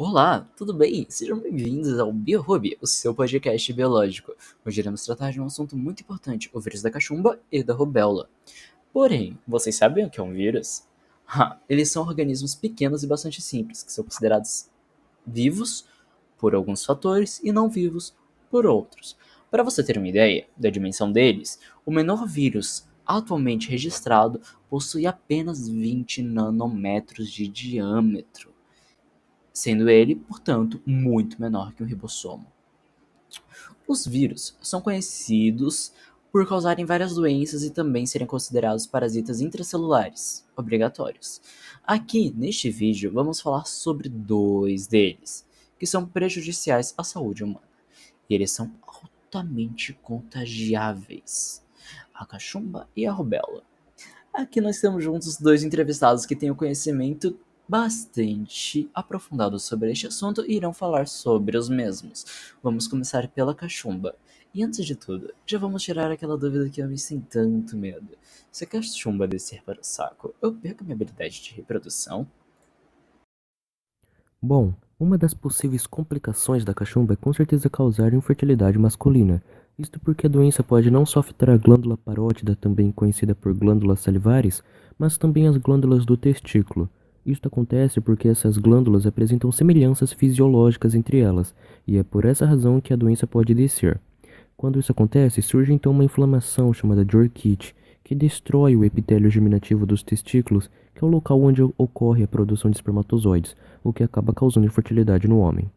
Olá, tudo bem? Sejam bem-vindos ao BioHub, o seu podcast biológico. Hoje iremos tratar de um assunto muito importante, o vírus da cachumba e da rubéola. Porém, vocês sabem o que é um vírus? Eles são organismos pequenos e bastante simples, que são considerados vivos por alguns fatores e não vivos por outros. Para você ter uma ideia da dimensão deles, o menor vírus atualmente registrado possui apenas 20 nanômetros de diâmetro, sendo ele, portanto, muito menor que um ribossomo. Os vírus são conhecidos por causarem várias doenças e também serem considerados parasitas intracelulares, obrigatórios. Aqui, neste vídeo, vamos falar sobre dois deles, que são prejudiciais à saúde humana. E eles são altamente contagiáveis, a cachumba e a rubéola. Aqui nós temos juntos dois entrevistados que têm o conhecimento bastante aprofundado sobre este assunto e irão falar sobre os mesmos. Vamos começar pela cachumba. E antes de tudo, já vamos tirar aquela dúvida que eu me sem tanto medo. Se a cachumba descer para o saco, eu perco minha habilidade de reprodução? Bom, uma das possíveis complicações da cachumba é com certeza causar infertilidade masculina. Isto porque a doença pode não só afetar a glândula parótida, também conhecida por glândulas salivares, mas também as glândulas do testículo. Isto acontece porque essas glândulas apresentam semelhanças fisiológicas entre elas, e é por essa razão que a doença pode descer. Quando isso acontece, surge então uma inflamação chamada de orquite, que destrói o epitélio germinativo dos testículos, que é o local onde ocorre a produção de espermatozoides, o que acaba causando infertilidade no homem.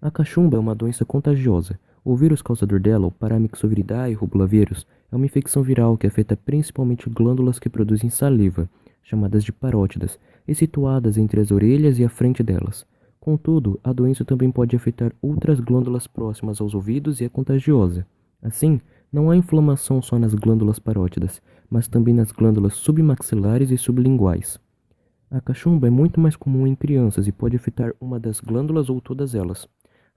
A cachumba é uma doença contagiosa. O vírus causador dela, o Paramyxoviridae rublavírus, é uma infecção viral que afeta principalmente glândulas que produzem saliva, chamadas de parótidas, e situadas entre as orelhas e a frente delas. Contudo, a doença também pode afetar outras glândulas próximas aos ouvidos e é contagiosa. Assim, não há inflamação só nas glândulas parótidas, mas também nas glândulas submaxilares e sublinguais. A cachumba é muito mais comum em crianças e pode afetar uma das glândulas ou todas elas.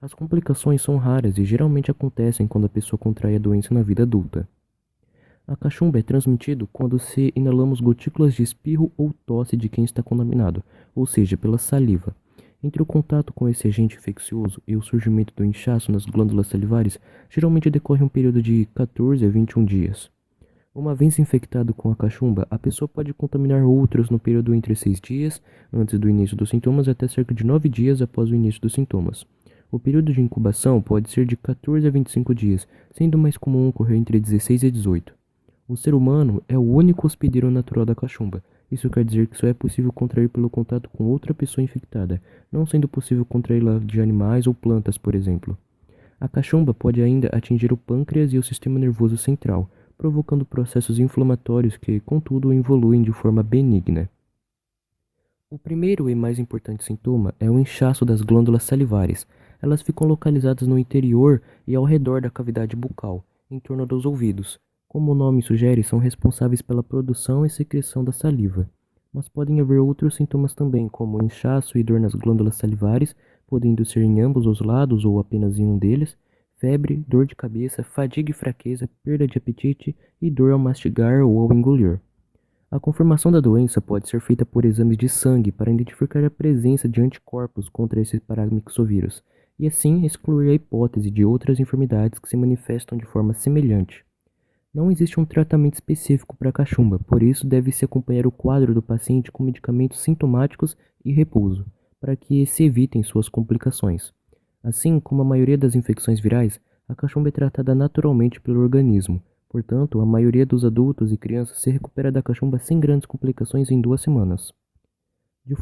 As complicações são raras e geralmente acontecem quando a pessoa contrai a doença na vida adulta. A cachumba é transmitido quando se inalamos gotículas de espirro ou tosse de quem está contaminado, ou seja, pela saliva. Entre o contato com esse agente infeccioso e o surgimento do inchaço nas glândulas salivares, geralmente decorre um período de 14 a 21 dias. Uma vez infectado com a cachumba, a pessoa pode contaminar outros no período entre 6 dias antes do início dos sintomas até cerca de 9 dias após o início dos sintomas. O período de incubação pode ser de 14 a 25 dias, sendo mais comum ocorrer entre 16 e 18. O ser humano é o único hospedeiro natural da cachumba. Isso quer dizer que só é possível contrair pelo contato com outra pessoa infectada, não sendo possível contraí-la de animais ou plantas, por exemplo. A cachumba pode ainda atingir o pâncreas e o sistema nervoso central, provocando processos inflamatórios que, contudo, evoluem de forma benigna. O primeiro e mais importante sintoma é o inchaço das glândulas salivares. Elas ficam localizadas no interior e ao redor da cavidade bucal, em torno dos ouvidos. Como o nome sugere, são responsáveis pela produção e secreção da saliva. Mas podem haver outros sintomas também, como inchaço e dor nas glândulas salivares, podendo ser em ambos os lados ou apenas em um deles, febre, dor de cabeça, fadiga e fraqueza, perda de apetite e dor ao mastigar ou ao engolir. A confirmação da doença pode ser feita por exames de sangue para identificar a presença de anticorpos contra esse paramyxovírus, e assim excluir a hipótese de outras enfermidades que se manifestam de forma semelhante. Não existe um tratamento específico para a cachumba, por isso deve-se acompanhar o quadro do paciente com medicamentos sintomáticos e repouso, para que se evitem suas complicações. Assim como a maioria das infecções virais, a cachumba é tratada naturalmente pelo organismo. Portanto, a maioria dos adultos e crianças se recupera da cachumba sem grandes complicações em 2 semanas. De,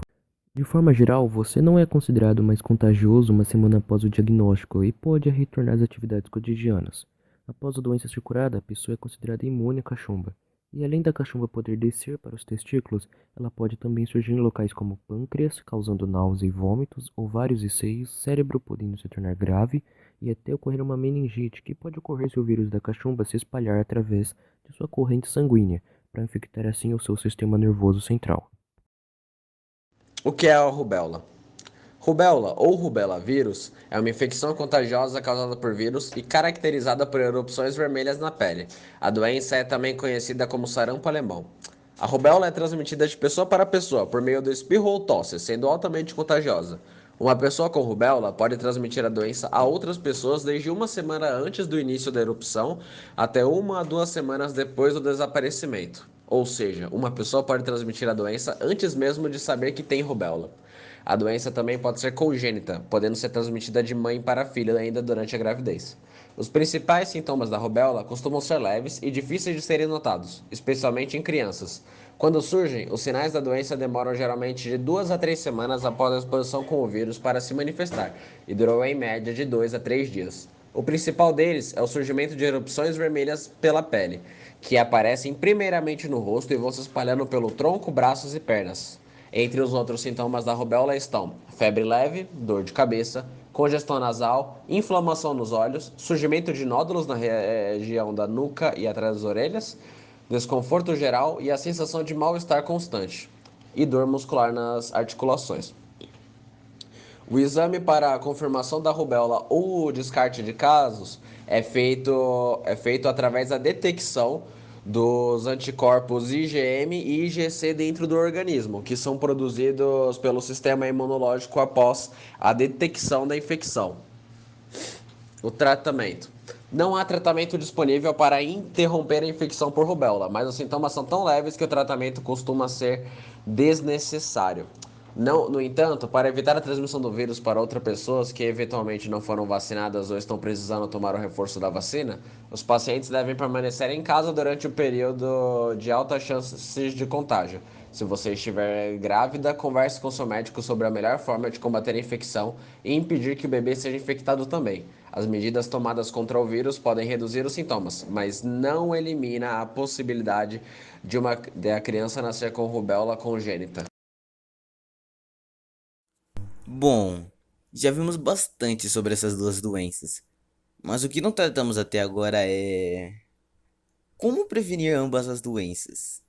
de forma geral, você não é considerado mais contagioso uma semana após o diagnóstico e pode retornar às atividades cotidianas. Após a doença ser curada, a pessoa é considerada imune à cachumba. E além da cachumba poder descer para os testículos, ela pode também surgir em locais como pâncreas, causando náusea e vômitos, ovários e seios, cérebro podendo se tornar grave e até ocorrer uma meningite, que pode ocorrer se o vírus da cachumba se espalhar através de sua corrente sanguínea, para infectar assim o seu sistema nervoso central. O que é a rubéola? Rubéola ou rubella vírus é uma infecção contagiosa causada por vírus e caracterizada por erupções vermelhas na pele. A doença é também conhecida como sarampo alemão. A rubéola é transmitida de pessoa para pessoa por meio do espirro ou tosse, sendo altamente contagiosa. Uma pessoa com rubéola pode transmitir a doença a outras pessoas desde uma semana antes do início da erupção até 1 a 2 semanas depois do desaparecimento. Ou seja, uma pessoa pode transmitir a doença antes mesmo de saber que tem rubéola. A doença também pode ser congênita, podendo ser transmitida de mãe para filho ainda durante a gravidez. Os principais sintomas da rubéola costumam ser leves e difíceis de serem notados, especialmente em crianças. Quando surgem, os sinais da doença demoram geralmente de 2 a 3 semanas após a exposição com o vírus para se manifestar e duram em média de 2 a 3 dias. O principal deles é o surgimento de erupções vermelhas pela pele, que aparecem primeiramente no rosto e vão se espalhando pelo tronco, braços e pernas. Entre os outros sintomas da rubéola estão febre leve, dor de cabeça, congestão nasal, inflamação nos olhos, surgimento de nódulos na região da nuca e atrás das orelhas, desconforto geral e a sensação de mal-estar constante, e dor muscular nas articulações. O exame para a confirmação da rubéola ou o descarte de casos é feito através da detecção dos anticorpos IgM e IgC dentro do organismo, que são produzidos pelo sistema imunológico após a detecção da infecção. O tratamento. Não há tratamento disponível para interromper a infecção por rubéola, mas os sintomas são tão leves que o tratamento costuma ser desnecessário. Não, no entanto, para evitar a transmissão do vírus para outras pessoas que eventualmente não foram vacinadas ou estão precisando tomar o reforço da vacina, os pacientes devem permanecer em casa durante o período de altas chances de contágio. Se você estiver grávida, converse com seu médico sobre a melhor forma de combater a infecção e impedir que o bebê seja infectado também. As medidas tomadas contra o vírus podem reduzir os sintomas, mas não elimina a possibilidade de a criança nascer com rubéola congênita. Bom, já vimos bastante sobre essas duas doenças, mas o que não tratamos até agora é como prevenir ambas as doenças.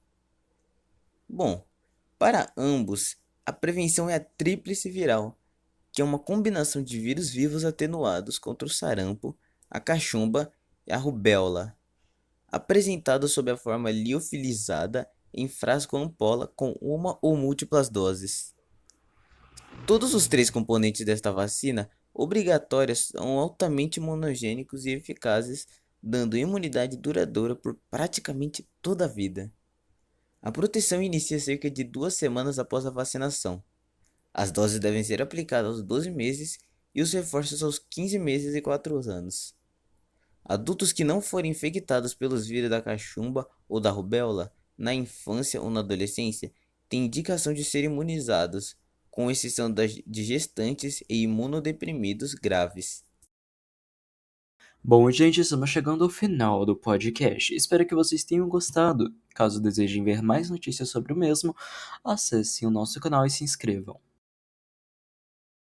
Bom, para ambos, a prevenção é a tríplice viral, que é uma combinação de vírus vivos atenuados contra o sarampo, a cachumba e a rubéola, apresentado sob a forma liofilizada em frasco ampola com uma ou múltiplas doses. Todos os três componentes desta vacina obrigatórias são altamente imunogênicos e eficazes, dando imunidade duradoura por praticamente toda a vida. A proteção inicia cerca de 2 semanas após a vacinação. As doses devem ser aplicadas aos 12 meses e os reforços aos 15 meses e 4 anos. Adultos que não forem infectados pelos vírus da cachumba ou da rubéola na infância ou na adolescência têm indicação de ser imunizados, com exceção de gestantes e imunodeprimidos graves. Bom, gente, estamos chegando ao final do podcast. Espero que vocês tenham gostado. Caso desejem ver mais notícias sobre o mesmo, acessem o nosso canal e se inscrevam.